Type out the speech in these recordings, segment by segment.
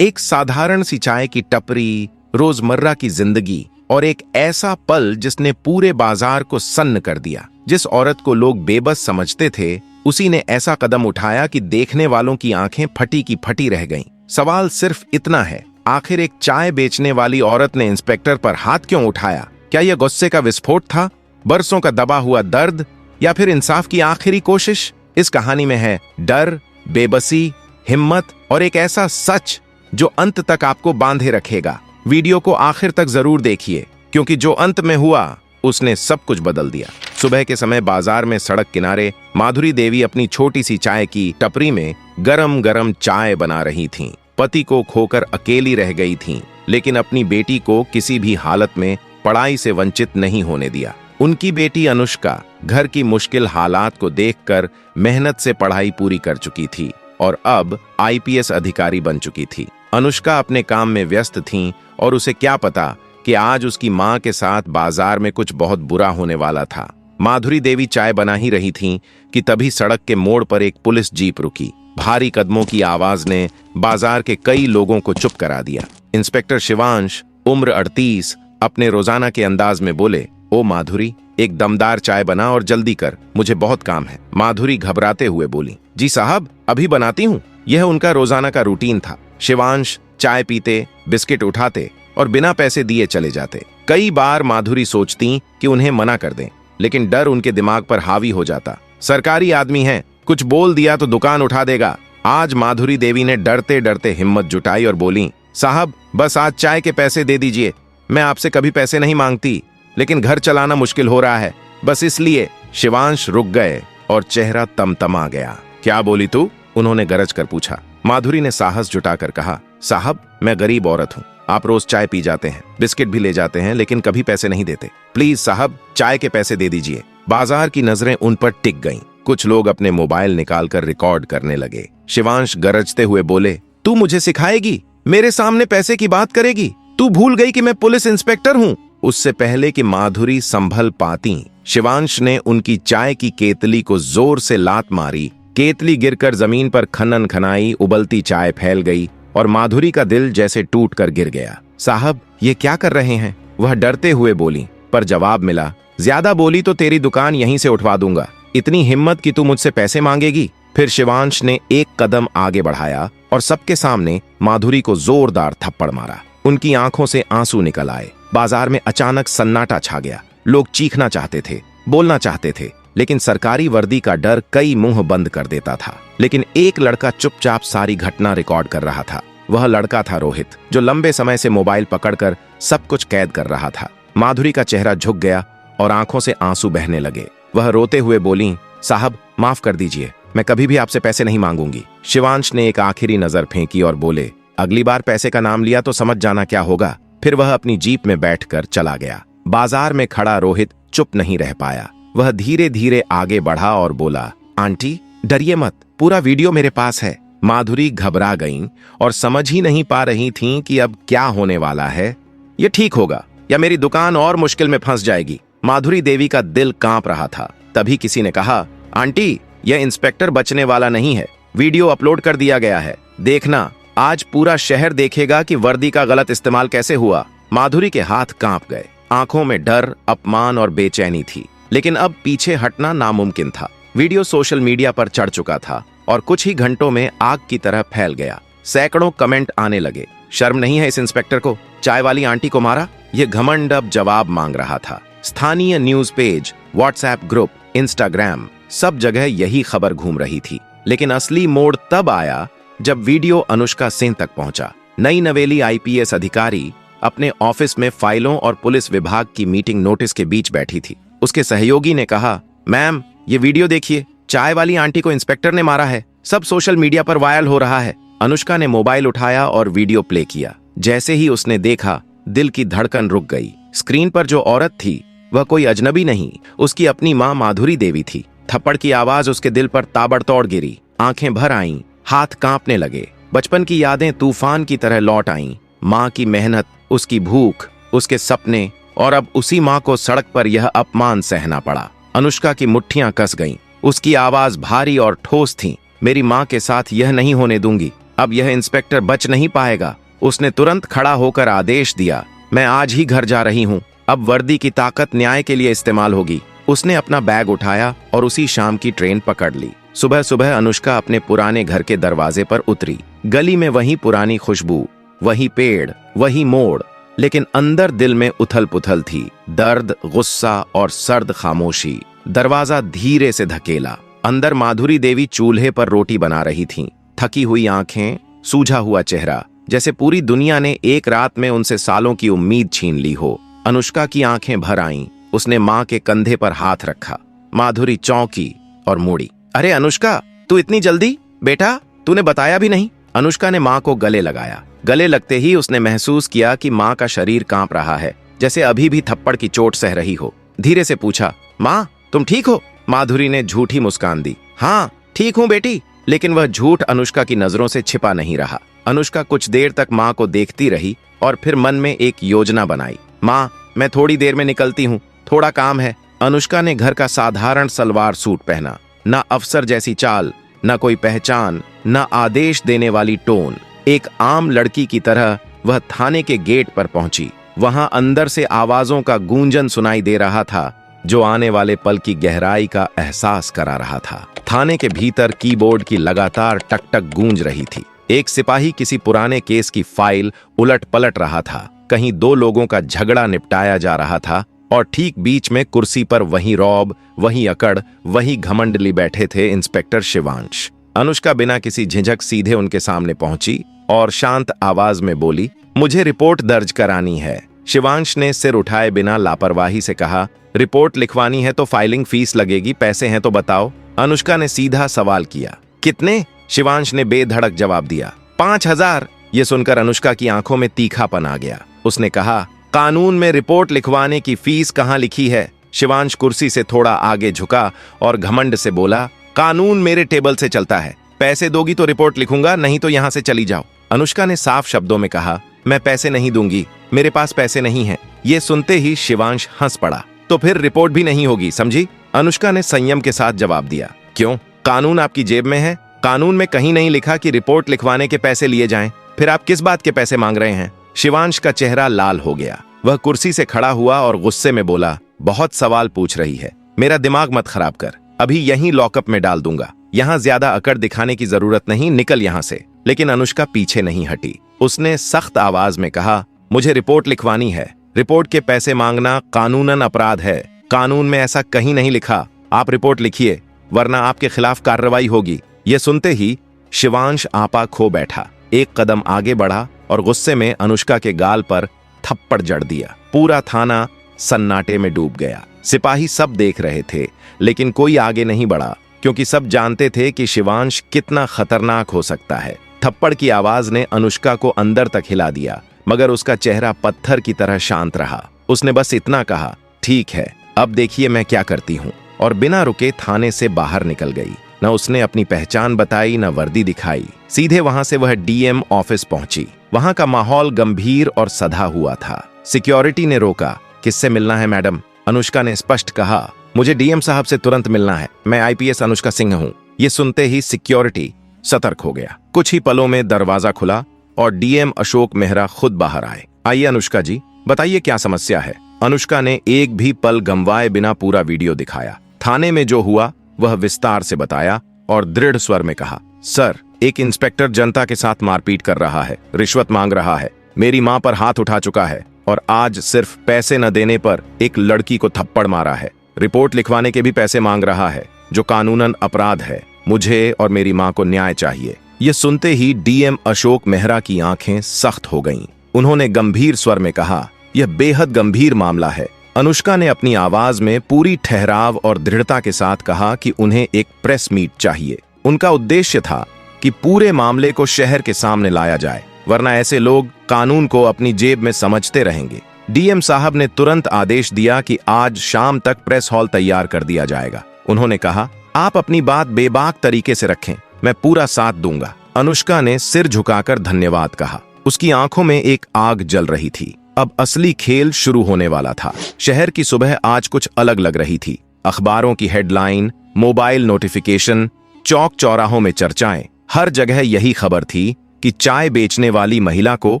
एक साधारण सी चाय की टपरी, रोजमर्रा की जिंदगी और एक ऐसा पल जिसने पूरे बाजार को सन्न कर दिया। जिस औरत को लोग बेबस समझते थे, उसी ने ऐसा कदम उठाया कि देखने वालों की आंखें फटी की फटी रह गईं। सवाल सिर्फ इतना है, आखिर एक चाय बेचने वाली औरत ने इंस्पेक्टर पर हाथ क्यों उठाया? क्या यह गुस्से का विस्फोट था, बरसों का दबा हुआ दर्द, या फिर इंसाफ की आखिरी कोशिश? इस कहानी में है डर, बेबसी, हिम्मत और एक ऐसा सच जो अंत तक आपको बांधे रखेगा। वीडियो को आखिर तक जरूर देखिए, क्योंकि जो अंत में हुआ उसने सब कुछ बदल दिया। सुबह के समय बाजार में सड़क किनारे माधुरी देवी अपनी छोटी सी चाय की टपरी में गरम गरम चाय बना रही थीं। पति को खोकर अकेली रह गई थीं, लेकिन अपनी बेटी को किसी भी हालत में पढ़ाई से वंचित नहीं होने दिया। उनकी बेटी अनुष्का घर की मुश्किल हालात को देखकर मेहनत से पढ़ाई पूरी कर चुकी थी और अब आईपीएस अधिकारी बन चुकी थी। अनुष्का अपने काम में व्यस्त थीं और उसे क्या पता कि आज उसकी मां के साथ बाजार में कुछ बहुत बुरा होने वाला था। माधुरी देवी चाय बना ही रही थीं कि तभी सड़क के मोड़ पर एक पुलिस जीप रुकी। भारी कदमों की आवाज ने बाजार के कई लोगों को चुप करा दिया। इंस्पेक्टर शिवांश, उम्र 38, अपने रोजाना के अंदाज में बोले, ओ माधुरी, एक दमदार चाय बना और जल्दी कर, मुझे बहुत काम है। माधुरी घबराते हुए बोली, जी साहब, अभी बनाती हूँ। यह उनका रोजाना का रूटीन था। शिवांश चाय पीते, बिस्किट उठाते और बिना पैसे दिए चले जाते। कई बार माधुरी सोचती कि उन्हें मना कर दें, लेकिन डर उनके दिमाग पर हावी हो जाता। सरकारी आदमी है, कुछ बोल दिया तो दुकान उठा देगा। आज माधुरी देवी ने डरते डरते हिम्मत जुटाई और बोली, साहब, बस आज चाय के पैसे दे दीजिए। मैं आपसे कभी पैसे नहीं मांगती, लेकिन घर चलाना मुश्किल हो रहा है, बस इसलिए। शिवांश रुक गए और चेहरा तमतमा गया। क्या बोली तू? उन्होंने गरज कर पूछा। माधुरी ने साहस जुटाकर कहा, साहब, मैं गरीब औरत हूँ, आप रोज चाय पी जाते हैं, बिस्किट भी ले जाते हैं, लेकिन कभी पैसे नहीं देते। प्लीज साहब, चाय के पैसे दे दीजिए। बाजार की नजरें उन पर टिक गईं। कुछ लोग अपने मोबाइल निकालकर रिकॉर्ड करने लगे। शिवांश गरजते हुए बोले, तू मुझे सिखाएगी? मेरे सामने पैसे की बात करेगी? तू भूल गई कि मैं पुलिस इंस्पेक्टर हूँ? उससे पहले कि माधुरी संभल पाती, शिवांश ने उनकी चाय की केतली को जोर से लात मारी। केतली गिरकर जमीन पर खनन खनाई, उबलती चाय फैल गई और माधुरी का दिल जैसे टूट कर गिर गया। साहब, ये क्या कर रहे हैं? वह डरते हुए बोली, पर जवाब मिला, ज्यादा बोली तो तेरी दुकान यहीं से उठवा दूंगा। इतनी हिम्मत कि तू मुझसे पैसे मांगेगी? फिर शिवांश ने एक कदम आगे बढ़ाया और सबके सामने माधुरी को जोरदार थप्पड़ मारा। उनकी आंखों से आंसू निकल आए। बाजार में अचानक सन्नाटा छा गया। लोग चीखना चाहते थे, बोलना चाहते थे, लेकिन सरकारी वर्दी का डर कई मुंह बंद कर देता था। लेकिन एक लड़का चुपचाप सारी घटना रिकॉर्ड कर रहा था। वह लड़का था रोहित, जो लंबे समय से मोबाइल पकड़कर सब कुछ कैद कर रहा था। माधुरी का चेहरा झुक गया और आंखों से आंसू बहने लगे। वह रोते हुए बोली, साहब, माफ कर दीजिए, मैं कभी भी आपसे पैसे नहीं मांगूंगी। शिवांश ने एक आखिरी नजर फेंकी और बोले, अगली बार पैसे का नाम लिया तो समझ जाना क्या होगा। फिर वह अपनी जीप में बैठकर चला गया। बाजार में खड़ा रोहित चुप नहीं रह पाया। वह धीरे धीरे आगे बढ़ा और बोला, आंटी, डरिए मत, पूरा वीडियो मेरे पास है। माधुरी घबरा गईं और समझ ही नहीं पा रही थीं कि अब क्या होने वाला है। ये ठीक होगा या मेरी दुकान और मुश्किल में फंस जाएगी। माधुरी देवी का दिल कांप रहा था। तभी किसी ने कहा, आंटी, यह इंस्पेक्टर बचने वाला नहीं है। वीडियो अपलोड कर दिया गया है, देखना, आज पूरा शहर देखेगा कि वर्दी का गलत इस्तेमाल कैसे हुआ। माधुरी के हाथ कांप गए। आंखों में डर, अपमान और बेचैनी थी, लेकिन अब पीछे हटना नामुमकिन था। वीडियो सोशल मीडिया पर चढ़ चुका था और कुछ ही घंटों में आग की तरह फैल गया। सैकड़ों कमेंट आने लगे, शर्म नहीं है इस इंस्पेक्टर को? चाय वाली आंटी को मारा। यह घमंड अब जवाब मांग रहा था। स्थानीय news page, WhatsApp group, Instagram, सब जगह यही खबर घूम रही थी। लेकिन असली मोड़ तब आया जब वीडियो अनुष्का सिंह तक पहुंचा। नई नवेली आईपीएस अधिकारी अपने ऑफिस में फाइलों और पुलिस विभाग की मीटिंग नोटिस के बीच बैठी थी। उसके सहयोगी ने कहा, मैम, ये वीडियो देखिए, चाय वाली आंटी को इंस्पेक्टर ने मारा है, सब सोशल मीडिया पर वायरल हो रहा है। अनुष्का ने मोबाइल उठाया और वीडियो प्ले किया। जैसे ही उसने देखा, दिल की धड़कन रुक गई। स्क्रीन पर जो औरत थी वह कोई अजनबी नहीं, उसकी अपनी मां माधुरी देवी थी। थप्पड़ की आवाज उसके दिल पर ताबड़तोड़ गिरी। आंखें भर आईं, हाथ कांपने लगे। बचपन की यादें तूफान की तरह लौट आईं। मां की मेहनत, उसकी भूख, उसके सपने, और अब उसी मां को सड़क पर यह अपमान सहना पड़ा। अनुष्का की मुट्ठियां कस गईं। उसकी आवाज भारी और ठोस थी, मेरी मां के साथ यह नहीं होने दूंगी। अब यह इंस्पेक्टर बच नहीं पाएगा। उसने तुरंत खड़ा होकर आदेश दिया, मैं आज ही घर जा रही हूँ। अब वर्दी की ताकत न्याय के लिए इस्तेमाल होगी। उसने अपना बैग उठाया और उसी शाम की ट्रेन पकड़ ली। सुबह सुबह अनुष्का अपने पुराने घर के दरवाजे पर उतरी। गली में वही पुरानी खुशबू, वही पेड़, वही मोड़, लेकिन अंदर दिल में उथल पुथल थी। दर्द, गुस्सा और सर्द खामोशी। दरवाजा धीरे से धकेला। अंदर माधुरी देवी चूल्हे पर रोटी बना रही थीं। थकी हुई आंखें, सूझा हुआ चेहरा, जैसे पूरी दुनिया ने एक रात में उनसे सालों की उम्मीद छीन ली हो। अनुष्का की आंखें भर आईं। उसने माँ के कंधे पर हाथ रखा। माधुरी चौंकी और मुड़ी। अरे अनुष्का, तू इतनी जल्दी? बेटा, तूने बताया भी नहीं। अनुष्का ने माँ को गले लगाया। गले लगते ही उसने महसूस किया कि माँ का शरीर कांप रहा है, जैसे अभी भी थप्पड़ की चोट सह रही हो। धीरे से पूछा, माँ तुम ठीक हो? माधुरी ने झूठी मुस्कान दी। हाँ ठीक हूँ बेटी। लेकिन वह झूठ अनुष्का की नजरों से छिपा नहीं रहा। अनुष्का कुछ देर तक माँ को देखती रही और फिर मन में एक योजना बनाई। माँ, मैं थोड़ी देर में निकलती हूँ, थोड़ा काम है। अनुष्का ने घर का साधारण सलवार सूट पहना। ना अफसर जैसी चाल, न कोई पहचान, न आदेश देने वाली टोन। एक आम लड़की की तरह वह थाने के गेट पर पहुंची। वहां अंदर से आवाजों का गूंजन सुनाई दे रहा था, जो आने वाले पल की गहराई का एहसास करा रहा था। थाने के भीतर कीबोर्ड की लगातार टक टक गूंज रही थी। एक सिपाही किसी पुराने केस की फाइल उलट पलट रहा था। कहीं दो लोगों का झगड़ा निपटाया जा रहा था और ठीक बीच में कुर्सी पर वही रौब, वही अकड़, वही घमंडली बैठे थे इंस्पेक्टर शिवांश। अनुष्का बिना किसी झिझक सीधे उनके सामने पहुंची और शांत आवाज में बोली, मुझे रिपोर्ट दर्ज करानी है। शिवांश ने सिर उठाए बिना लापरवाही से कहा, रिपोर्ट लिखवानी है तो फाइलिंग फीस लगेगी, पैसे हैं तो बताओ। अनुष्का ने सीधा सवाल किया। कितने? शिवांश ने बेधड़क जवाब दिया। 5,000। ये सुनकर अनुष्का की आंखों में तीखापन आ गया। उसने कहा, कानून में रिपोर्ट लिखवाने की फीस कहाँ लिखी है? शिवांश कुर्सी से थोड़ा आगे झुका और घमंड से बोला, कानून मेरे टेबल से चलता है। पैसे दोगी तो रिपोर्ट लिखूंगा, नहीं तो यहाँ से चली जाओ। अनुष्का ने साफ शब्दों में कहा, मैं पैसे नहीं दूंगी, मेरे पास पैसे नहीं हैं। ये सुनते ही शिवांश हंस पड़ा। तो फिर रिपोर्ट भी नहीं होगी, समझी? अनुष्का ने संयम के साथ जवाब दिया। क्यों? कानून आपकी जेब में है। कानून में कहीं नहीं लिखा कि रिपोर्ट लिखवाने के पैसे लिए जाएं। फिर आप किस बात के पैसे मांग रहे हैं? शिवांश का चेहरा लाल हो गया। वह कुर्सी से खड़ा हुआ और गुस्से में बोला, बहुत सवाल पूछ रही है, मेरा दिमाग मत खराब कर। अभी यहीं लॉकअप में डाल दूंगा। यहाँ ज्यादा अकड़ दिखाने की जरूरत नहीं, निकल यहाँ से। लेकिन अनुष्का पीछे नहीं हटी। उसने सख्त आवाज में कहा, मुझे रिपोर्ट लिखवानी है। रिपोर्ट के पैसे मांगना कानूनन अपराध है। कानून में ऐसा कहीं नहीं लिखा। आप रिपोर्ट लिखिए, वरना आपके खिलाफ कार्रवाई होगी। यह सुनते ही शिवांश आपा खो बैठा। एक कदम आगे बढ़ा और गुस्से में अनुष्का के गाल पर थप्पड़ जड़ दिया। पूरा थाना सन्नाटे में डूब गया। सिपाही सब देख रहे थे, लेकिन कोई आगे नहीं बढ़ा, क्योंकि सब जानते थे कि शिवांश कितना खतरनाक हो सकता है। थप्पड़ की आवाज ने अनुष्का को अंदर तक हिला दिया, मगर उसका चेहरा पत्थर की तरह शांत रहा। उसने बस इतना कहा, ठीक है, अब देखिए मैं क्या करती हूँ, और बिना रुके थाने से बाहर निकल गई। न उसने अपनी पहचान बताई, न वर्दी दिखाई। सीधे वहां से वह डीएम ऑफिस पहुंची। वहां का माहौल गंभीर और सधा हुआ था। सिक्योरिटी ने रोका। किससे मिलना है मैडम? अनुष्का ने स्पष्ट कहा, मुझे डीएम साहब से तुरंत मिलना है। मैं आईपीएस अनुष्का सिंह हूँ। ये सुनते ही सिक्योरिटी सतर्क हो गया। कुछ ही पलों में दरवाजा खुला और डीएम अशोक मेहरा खुद बाहर आए। आइए अनुष्का जी, बताइए क्या समस्या है? अनुष्का ने एक भी पल गंवाए बिना पूरा वीडियो दिखाया। थाने में जो हुआ वह विस्तार से बताया और दृढ़ स्वर में कहा, सर, एक इंस्पेक्टर जनता के साथ मारपीट कर रहा है, रिश्वत मांग रहा है, मेरी मां पर हाथ उठा चुका है और आज सिर्फ पैसे न देने पर एक लड़की को थप्पड़ मारा है। रिपोर्ट लिखवाने के भी पैसे मांग रहा है, जो कानूनन अपराध है। मुझे और मेरी मां को न्याय चाहिए। ये सुनते ही डीएम अशोक मेहरा की आंखें सख्त हो गईं। उन्होंने गंभीर स्वर में कहा, यह बेहद गंभीर मामला है। अनुष्का ने अपनी आवाज में पूरी ठहराव और दृढ़ता के साथ कहा कि उन्हें एक प्रेस मीट चाहिए। उनका उद्देश्य था कि पूरे मामले को शहर के सामने लाया जाए, वरना ऐसे लोग कानून को अपनी जेब में समझते रहेंगे। डीएम साहब ने तुरंत आदेश दिया कि आज शाम तक प्रेस हॉल तैयार कर दिया जाएगा। उन्होंने कहा, आप अपनी बात बेबाक तरीके से रखें, मैं पूरा साथ दूंगा। अनुष्का ने सिर झुकाकर धन्यवाद कहा। उसकी आंखों में एक आग जल रही थी। अब असली खेल शुरू होने वाला था। शहर की सुबह आज कुछ अलग लग रही थी। अखबारों की हेडलाइन, मोबाइल नोटिफिकेशन, चौक चौराहों में चर्चाएं, हर जगह यही खबर थी, कि चाय बेचने वाली महिला को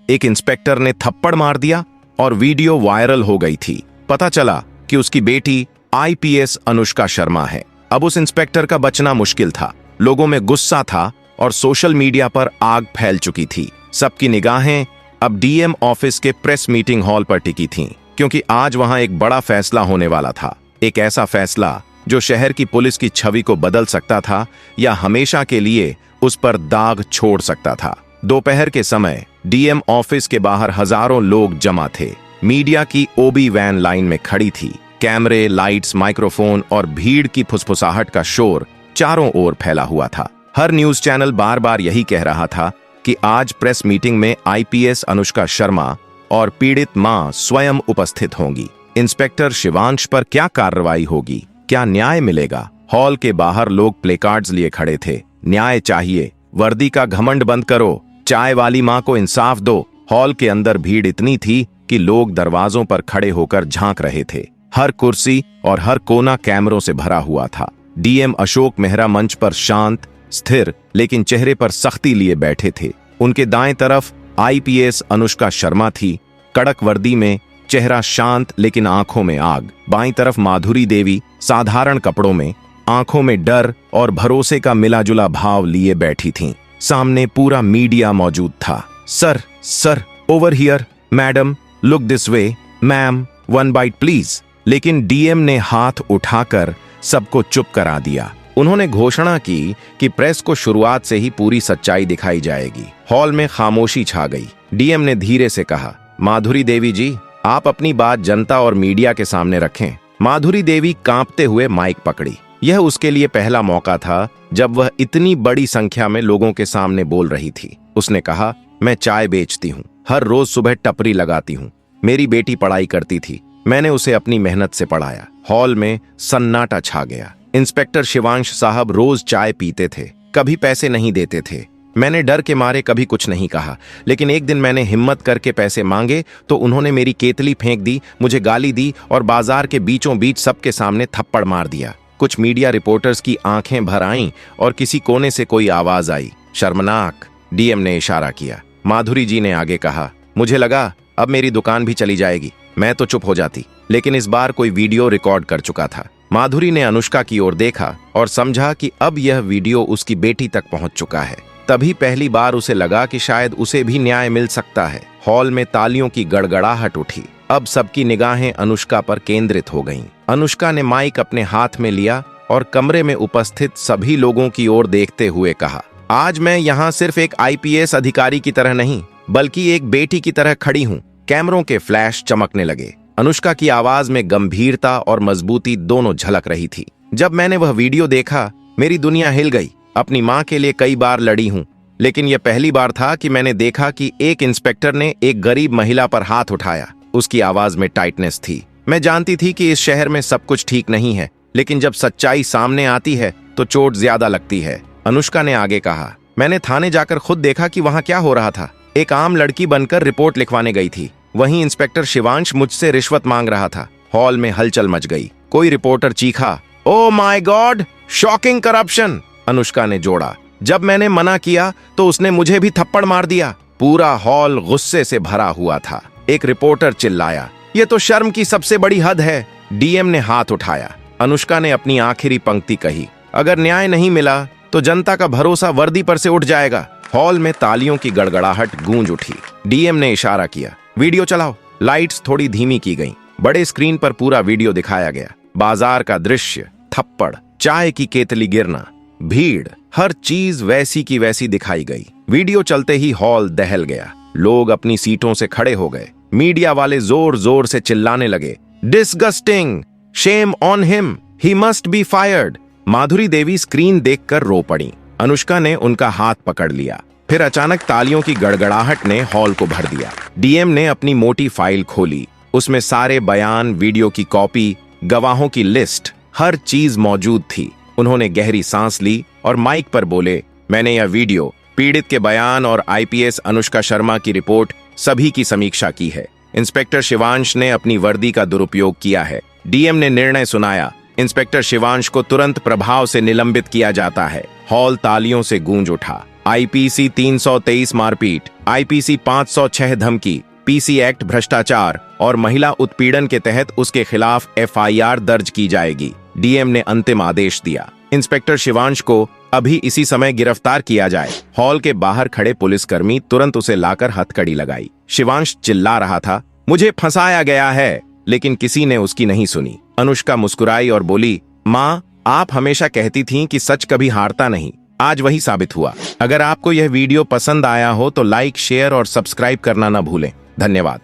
एक इंस्पेक्टर ने थप्पड़ मार दिया और वीडियो वायरल हो गई थी। पता चला कि उसकी बेटी आईपीएस अनुष्का शर्मा है। अब उस इंस्पेक्टर का बचना मुश्किल था। लोगों में गुस्सा था और सोशल मीडिया पर आग फैल चुकी थी। सबकी निगाहें अब डीएम ऑफिस के प्रेस मीटिंग हॉल पर टिकी थीं, क्योंकि आज वहां एक बड़ा फैसला होने वाला था। एक ऐसा फैसला जो शहर की पुलिस की छवि को बदल सकता था या हमेशा के लिए उस पर दाग छोड़ सकता था। दोपहर के समय डीएम ऑफिस के बाहर हजारों लोग जमा थे। मीडिया की ओबी वैन लाइन में खड़ी थी। कैमरे, लाइट्स, माइक्रोफोन और भीड़ की फुसफुसाहट का शोर चारों ओर फैला हुआ था। हर न्यूज चैनल बार बार यही कह रहा था कि आज प्रेस मीटिंग में आईपीएस अनुष्का शर्मा और पीड़ित मां स्वयं उपस्थित होंगी। इंस्पेक्टर शिवांश पर क्या कार्रवाई होगी, क्या न्याय मिलेगा? हॉल के बाहर लोग प्लेकार्ड्स लिए खड़े थे। न्याय चाहिए, वर्दी का घमंड बंद करो, चाय वाली मां को इंसाफ दो। हॉल के अंदर भीड़ इतनी थी कि लोग दरवाजों पर खड़े होकर झांक रहे थे। हर कुर्सी और हर कोना कैमरों से भरा हुआ था। डीएम अशोक मेहरा मंच पर शांत, स्थिर लेकिन चेहरे पर सख्ती लिए बैठे थे। उनके दाएं तरफ आईपीएस अनुष्का शर्मा थी, कड़क वर्दी में, चेहरा शांत लेकिन आंखों में आग। बाईं तरफ माधुरी देवी साधारण कपड़ों में, आंखों में डर और भरोसे का मिलाजुला भाव लिए बैठी थीं। सामने पूरा मीडिया मौजूद था। Sir, over here, madam, look this way, ma'am, 1 byte please. लेकिन डीएम ने हाथ उठाकर सबको चुप करा दिया। उन्होंने घोषणा की कि प्रेस को शुरुआत से ही पूरी सच्चाई दिखाई जाएगी। हॉल में खामोशी छा गई। डीएम ने धीरे से कहा, माधुरी देवी जी, आप अपनी बात जनता और मीडिया के सामने रखें। माधुरी देवी कांपते हुए माइक पकड़ी। यह उसके लिए पहला मौका था जब वह इतनी बड़ी संख्या में लोगों के सामने बोल रही थी। उसने कहा, मैं चाय बेचती हूँ, हर रोज सुबह टपरी लगाती हूँ। मेरी बेटी पढ़ाई करती थी, मैंने उसे अपनी मेहनत से पढ़ाया। हॉल में सन्नाटा छा गया। इंस्पेक्टर शिवांश साहब रोज चाय पीते थे, कभी पैसे नहीं देते थे। मैंने डर के मारे कभी कुछ नहीं कहा, लेकिन एक दिन मैंने हिम्मत करके पैसे मांगे तो उन्होंने मेरी केतली फेंक दी, मुझे गाली दी और बाजार के बीचों बीच सबके सामने थप्पड़ मार दिया। कुछ मीडिया रिपोर्टर्स की आंखें भर आईं और किसी कोने से कोई आवाज आई, शर्मनाक। डीएम ने इशारा किया। माधुरी जी ने आगे कहा, मुझे लगा अब मेरी दुकान भी चली जाएगी। मैं तो चुप हो जाती, लेकिन इस बार कोई वीडियो रिकॉर्ड कर चुका था। माधुरी ने अनुष्का की ओर देखा और समझा कि अब यह वीडियो उसकी बेटी तक पहुंच चुका है। तभी पहली बार उसे लगा कि शायद उसे भी न्याय मिल सकता है। हॉल में तालियों की गड़गड़ाहट उठी। अब सबकी निगाहें अनुष्का पर केंद्रित हो गईं। अनुष्का ने माइक अपने हाथ में लिया और कमरे में उपस्थित सभी लोगों की ओर देखते हुए कहा, आज मैं यहाँ सिर्फ एक आईपीएस अधिकारी की तरह नहीं, बल्कि एक बेटी की तरह खड़ी हूँ। कैमरों के फ्लैश चमकने लगे। अनुष्का की आवाज में गंभीरता और मजबूती दोनों झलक रही थी। जब मैंने वह वीडियो देखा, मेरी दुनिया हिल गई। अपनी माँ के लिए कई बार लड़ी हूँ, लेकिन यह पहली बार था कि मैंने देखा कि एक इंस्पेक्टर ने एक गरीब महिला पर हाथ उठाया। उसकी आवाज में टाइटनेस थी। मैं जानती थी कि इस शहर में सब कुछ ठीक नहीं है, लेकिन जब सच्चाई सामने आती है तो चोट ज्यादा लगती है। अनुष्का ने आगे कहा, मैंने थाने जाकर खुद देखा कि वहाँ क्या हो रहा था। एक आम लड़की बनकर रिपोर्ट लिखवाने गई थी, वहीं इंस्पेक्टर शिवांश मुझसे रिश्वत मांग रहा था। हॉल में हलचल मच गई। कोई रिपोर्टर चीखा, oh my God, shocking corruption. Anushka ने जोड़ा, जब मैंने मना किया तो उसने मुझे भी थप्पड़ मार दिया। पूरा हॉल गुस्से से भरा हुआ था। एक रिपोर्टर चिल्लाया, ये तो शर्म की सबसे बड़ी हद है। डीएम ने हाथ उठाया। अनुष्का ने अपनी आखिरी पंक्ति कही, अगर न्याय नहीं मिला तो जनता का भरोसा वर्दी पर से उठ जाएगा। हॉल में तालियों की गड़गड़ाहट गूंज उठी। डीएम ने इशारा किया, वीडियो चलाओ। लाइट्स थोड़ी धीमी की गईं। बड़े स्क्रीन पर पूरा वीडियो दिखाया गया। बाजार का दृश्य, थप्पड़, चाय की केतली गिरना, भीड़, हर चीज वैसी की वैसी दिखाई गई। वीडियो चलते ही हॉल दहल गया। लोग अपनी सीटों से खड़े हो गए। मीडिया वाले जोर जोर से चिल्लाने लगे, disgusting, shame on him, he must be fired. Madhuri Devi screen देखकर रो पड़ी। अनुष्का ने उनका हाथ पकड़ लिया। फिर अचानक तालियों की गड़गड़ाहट ने हॉल को भर दिया। डीएम ने अपनी मोटी फाइल खोली। उसमें सारे बयान, वीडियो की कॉपी, गवाहों की लिस्ट, हर चीज मौजूद थी। उन्होंने गहरी सांस ली और माइक पर बोले, मैंने यह वीडियो, पीड़ित के बयान और आईपीएस अनुष्का शर्मा की रिपोर्ट सभी की समीक्षा की है। इंस्पेक्टर शिवांश ने अपनी वर्दी का दुरुपयोग किया है। डीएम ने निर्णय सुनाया, इंस्पेक्टर शिवांश को तुरंत प्रभाव से निलंबित किया जाता है। हॉल तालियों से गूंज उठा। आईपीसी 323 मारपीट, आईपीसी 506 धमकी, पीसी एक्ट भ्रष्टाचार और महिला उत्पीड़न के तहत उसके खिलाफ एफआईआर दर्ज की जाएगी। डीएम ने अंतिम आदेश दिया। इंस्पेक्टर शिवांश को अभी इसी समय गिरफ्तार किया जाए। हॉल के बाहर खड़े पुलिसकर्मी तुरंत उसे लाकर हथकड़ी लगाई। शिवांश चिल्ला रहा था, मुझे फंसाया गया है, लेकिन किसी ने उसकी नहीं सुनी। अनुष्का मुस्कुराई और बोली, माँ, आप हमेशा कहती थीं कि सच कभी हारता नहीं। आज वही साबित हुआ। अगर आपको यह वीडियो पसंद आया हो तो लाइक, शेयर और सब्सक्राइब करना न भूलें। धन्यवाद।